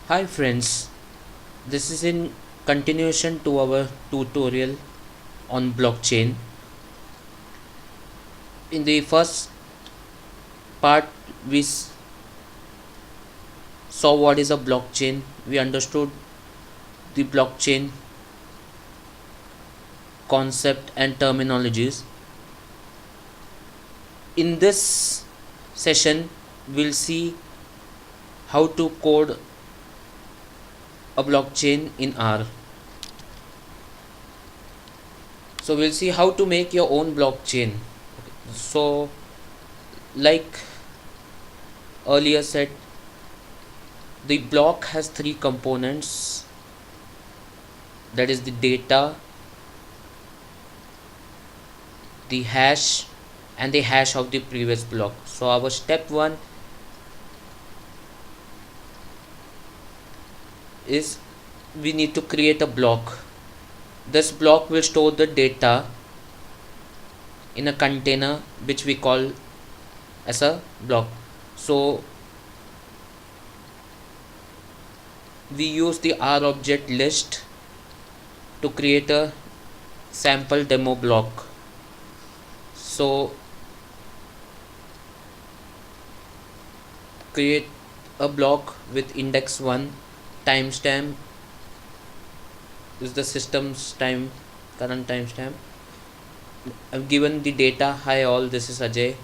Hi friends, this is in continuation to our tutorial on blockchain. In the first part, we saw what is a blockchain. We understood the blockchain concept and terminologies. In this session, we'll see how to code a blockchain in R. So we'll see how to make your own blockchain. So like earlier said, the block has three components, that is the data, the hash and the hash of the previous block. So our step 1 is we need to create a block. This block will store the data in a container which we call as a block. So we use the R object list to create a sample demo block. So create a block with index 1, timestamp is the system's current timestamp. I've given the data, hi all, this is Ajay.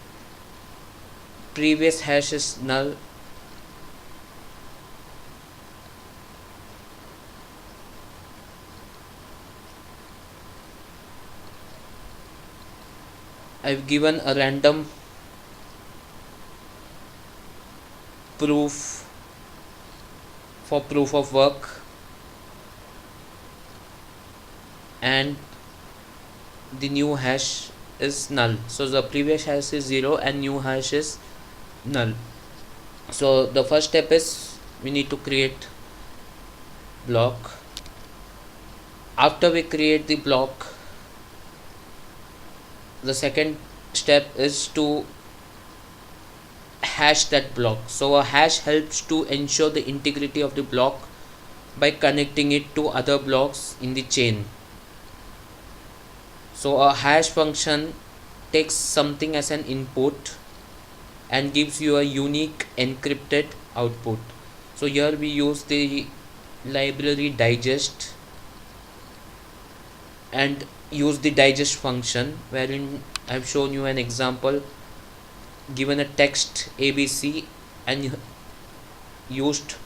Previous hash is null. I've given a random proof for proof of work, and the new hash is null. So the previous hash is 0 and new hash is null. So the first step is we need to create block. After we create the block, the second step is to hash that block. So a hash helps to ensure the integrity of the block by connecting it to other blocks in the chain. So a hash function takes something as an input and gives you a unique encrypted output. So here we use the library digest and use the digest function, wherein I've shown you an example, given a text ABC and used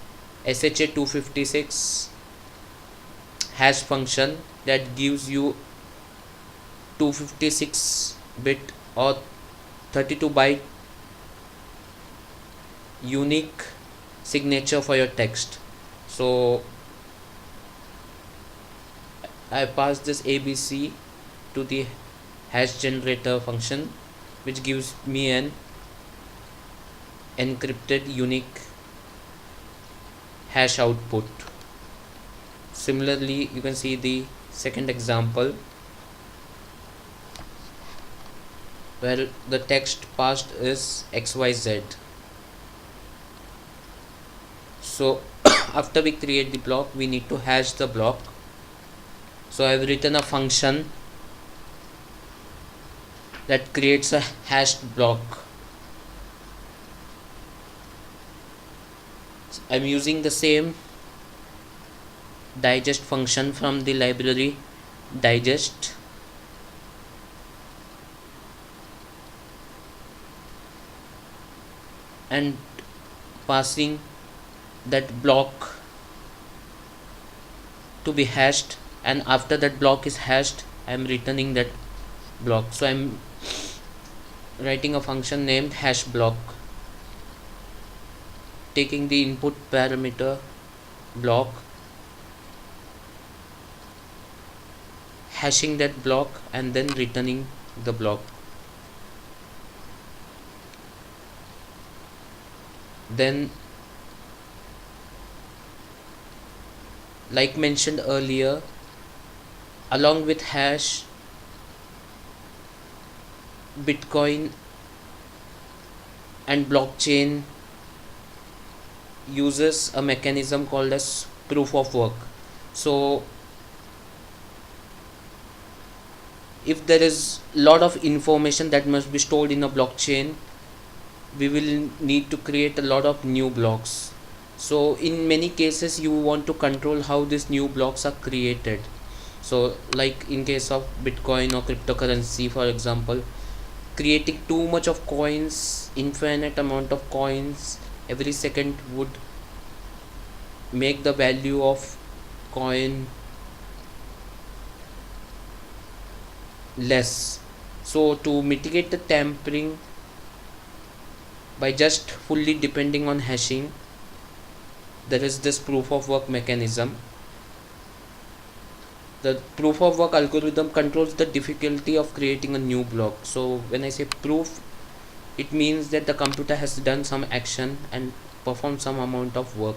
SHA-256 hash function that gives you 256 bit or 32 byte unique signature for your text. So I pass this ABC to the hash generator function, which gives me an encrypted unique hash output. Similarly, you can see the second example where the text passed is XYZ. So after we create the block, we need to hash the block. So I have written a function that creates a hashed block. I'm using the same digest function from the library digest, and passing that block to be hashed, and after that block is hashed, I am returning that block. So I'm writing a function named hash block, taking the input parameter block, hashing that block, and then returning the block. Then, like mentioned earlier, along with hash, Bitcoin and blockchain uses a mechanism called as proof of work. So if there is lot of information that must be stored in a blockchain, we will need to create a lot of new blocks. So in many cases you want to control how these new blocks are created. So like in case of Bitcoin or cryptocurrency, for example, creating too much of coins, infinite amount of coins every second would make the value of coin less. So to mitigate the tampering by just fully depending on hashing, there is this proof of work mechanism. The proof of work algorithm controls the difficulty of creating a new block. So when I say proof, it means that the computer has done some action and performed some amount of work.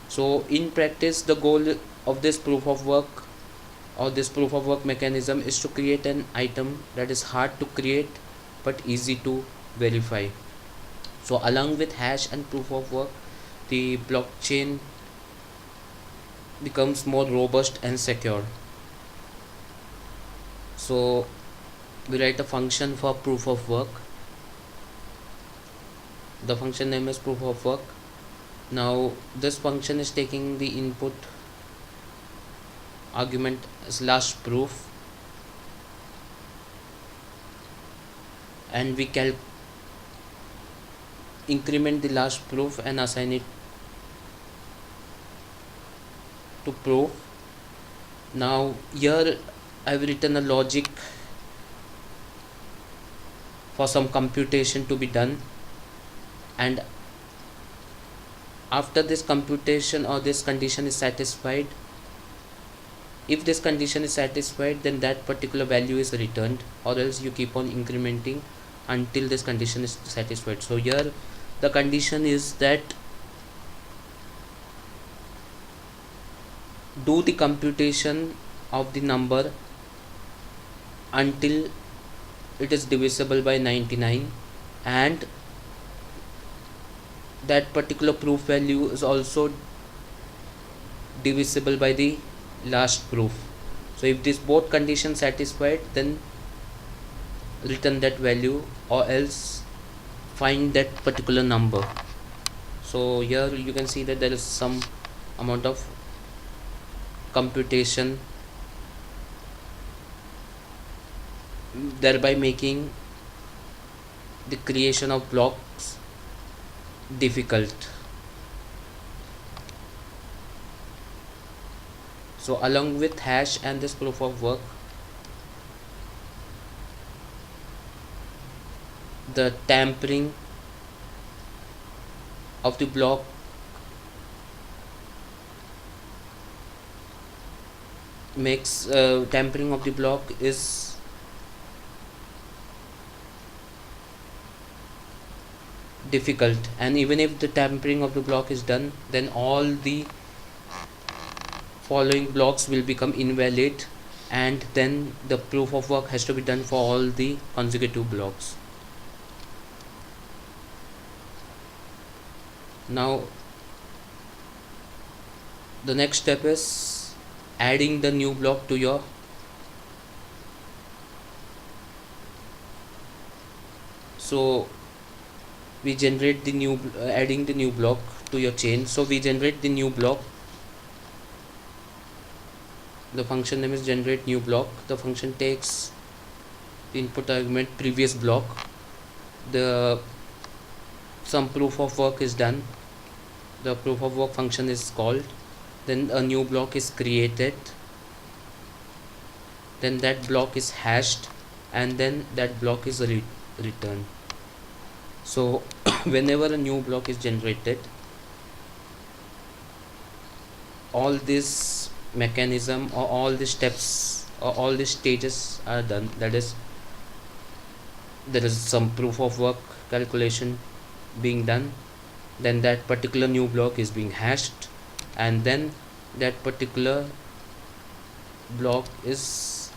So in practice, the goal of this proof of work or this proof of work mechanism is to create an item that is hard to create but easy to verify. So along with hash and proof of work, the blockchain becomes more robust and secure. So we write a function for proof of work. The function name is proof of work. Now this function is taking the input argument slash proof, and we can increment the last proof and assign it to proof. Now here I've written a logic for some computation to be done, and after this computation or this condition is satisfied, if this condition is satisfied, then that particular value is returned, or else you keep on incrementing until this condition is satisfied. So here the condition is that do the computation of the number until it is divisible by 99, and that particular proof value is also divisible by the last proof. So if this both conditions satisfied, then return that value, or else find that particular number. So here you can see that there is some amount of computation, thereby making the creation of blocks difficult. So along with hash and this proof of work, the tampering of the block makes tampering of the block is difficult, and even if the tampering of the block is done, then all the following blocks will become invalid, and then the proof of work has to be done for all the consecutive blocks. Now the next step is adding the new block to your so we generate the new adding the new block to your chain. So we generate the new block. The function name is generate new block. The function takes the input argument previous block. The some proof of work is done. The proof of work function is called. Then a new block is created. Then that block is hashed, and then that block is returned. So whenever a new block is generated, all this mechanism or all the steps or all the stages are done. That is, there is some proof of work calculation being done, then that particular new block is being hashed, and then that particular block is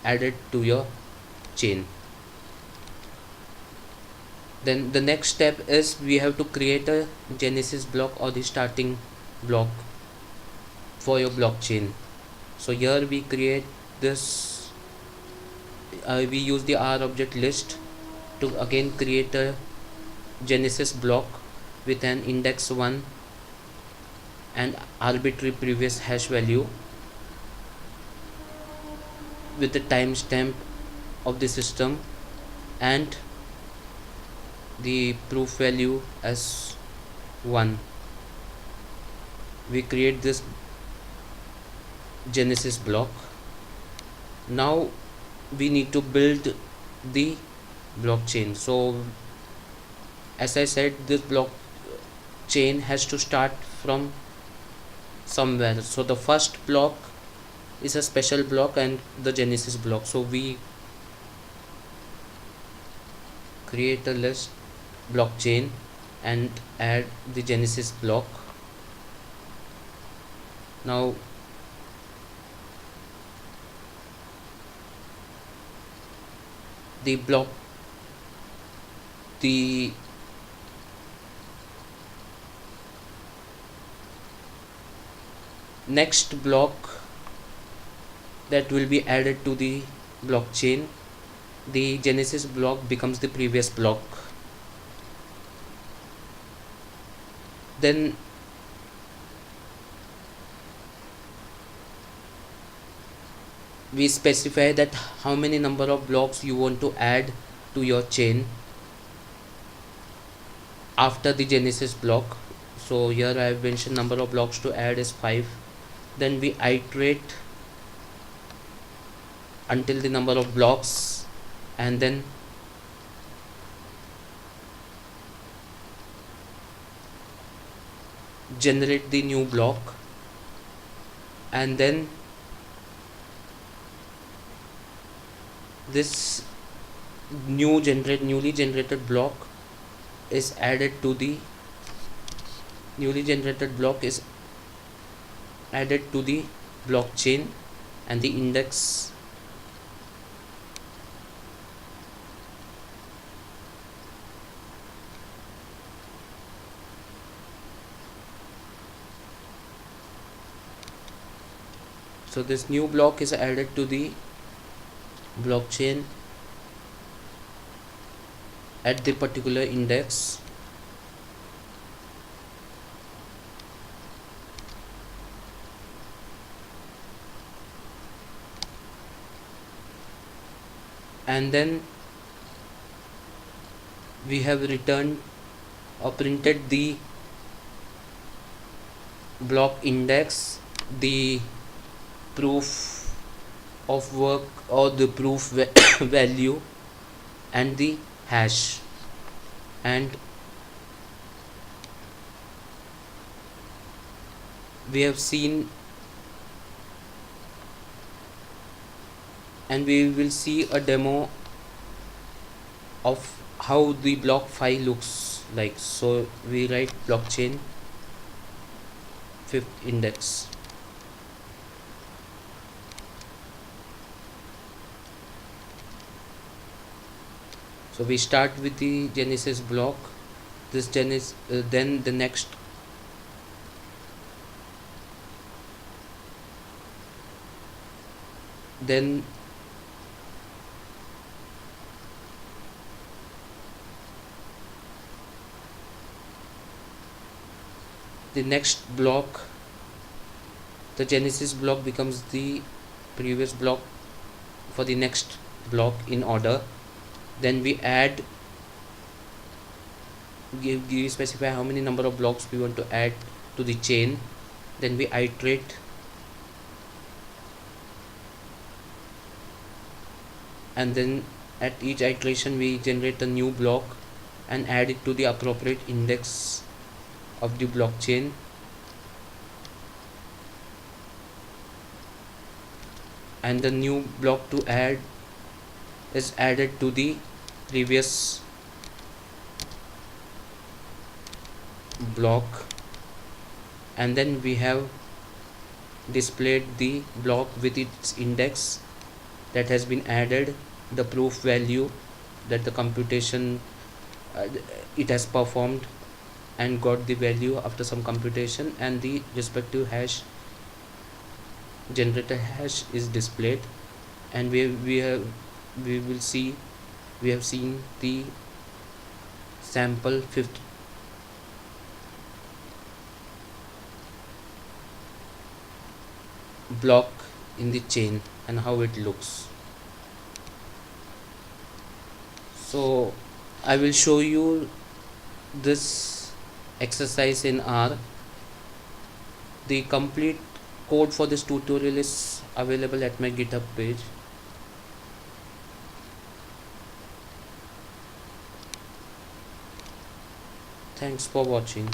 added to your chain. Then the next step is we have to create a genesis block or the starting block for your blockchain. So here we create this, we use the R object list to again create a genesis block with an index 1 and arbitrary previous hash value with the timestamp of the system and the proof value as 1. We create this genesis block. Now we need to build the blockchain. So as I said, this blockchain has to start from somewhere. So the first block is a special block and the genesis block. So we create a list blockchain and add the genesis block. Now the the next block that will be added to the blockchain, the genesis block becomes the previous block. Then we specify that how many number of blocks you want to add to your chain after the genesis block. So here I have mentioned number of blocks to add is 5. Then we iterate until the number of blocks and then generate the new block, and then this newly generated block is added to the blockchain and the index so this new block is added to the blockchain at the particular index, and then we have returned or printed the block index, the proof of work or the proof value and the hash. And we have seen, and we will see a demo of how the block file looks like. So we write blockchain 5th index. So we start with the genesis block, this genesis, then the next then the next block, the genesis block becomes the previous block for the next block in order. Then we add, specify how many number of blocks we want to add to the chain. Then we iterate and then at each iteration we generate a new block and add it to the appropriate index of the blockchain. And the new block to add is added to the previous block, and then we have displayed the block with its index that has been added, the proof value that the computation uh, it has performed and got the value after some computation, and the respective hash generator hash is displayed. And we will see, we have seen the sample fifth block in the chain and how it looks. So I will show you this exercise in R. The complete code for this tutorial is available at my GitHub page. Thanks for watching.